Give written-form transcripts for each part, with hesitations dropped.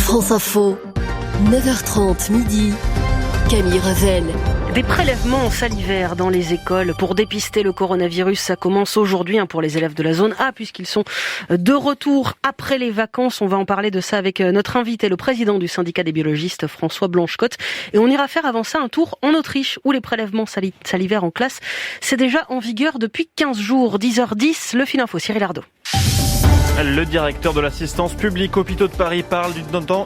France Info, 9h30 midi, Camille Revel. Des prélèvements salivaires dans les écoles pour dépister le coronavirus. Ça commence aujourd'hui pour les élèves de la zone A puisqu'ils sont de retour après les vacances. On va en parler de ça avec notre invité, le président du syndicat des biologistes, François Blanchecotte. Et on ira faire avant ça un tour en Autriche où les prélèvements salivaires en classe, c'est déjà en vigueur depuis 15 jours. 10h10, le fil info, Cyril Ardo. Le directeur de l'assistance publique Hôpitaux de Paris parle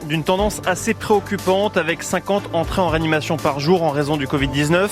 d'une tendance assez préoccupante avec 50 entrées en réanimation par jour en raison du Covid-19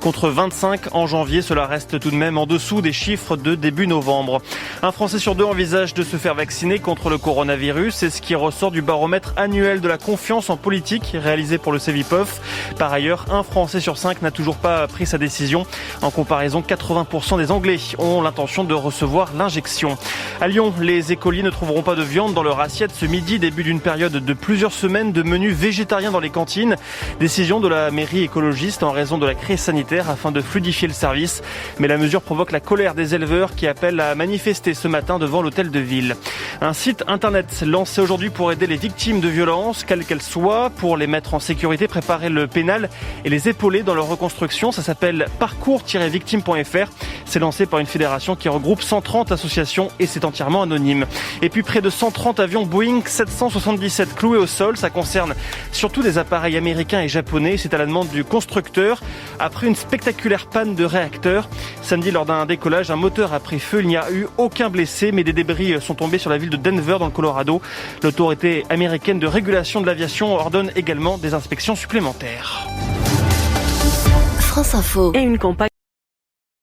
contre 25 en janvier. Cela reste tout de même en dessous des chiffres de début novembre. Un Français sur deux envisage de se faire vacciner contre le coronavirus. C'est ce qui ressort du baromètre annuel de la confiance en politique réalisé pour le Cevipof. Par ailleurs, un Français sur 5 n'a toujours pas pris sa décision. En comparaison, 80% des Anglais ont l'intention de recevoir l'injection. À Lyon, les écoles ne trouveront pas de viande dans leur assiette ce midi, début d'une période de plusieurs semaines de menus végétariens dans les cantines. Décision de la mairie écologiste en raison de la crise sanitaire afin de fluidifier le service. Mais la mesure provoque la colère des éleveurs qui appellent à manifester ce matin devant l'hôtel de ville. Un site internet lancé aujourd'hui pour aider les victimes de violences, quelles qu'elles soient, pour les mettre en sécurité, préparer le pénal et les épauler dans leur reconstruction. Ça s'appelle parcours-victime.fr. C'est lancé par une fédération qui regroupe 130 associations et c'est entièrement anonyme. Et puis près de 130 avions Boeing 777 cloués au sol. Ça concerne surtout des appareils américains et japonais. C'est à la demande du constructeur. Après une spectaculaire panne de réacteur, samedi lors d'un décollage, un moteur a pris feu. Il n'y a eu aucun blessé, mais des débris sont tombés sur la ville de Denver dans le Colorado. L'autorité américaine de régulation de l'aviation ordonne également des inspections supplémentaires. France Info. Et une campagne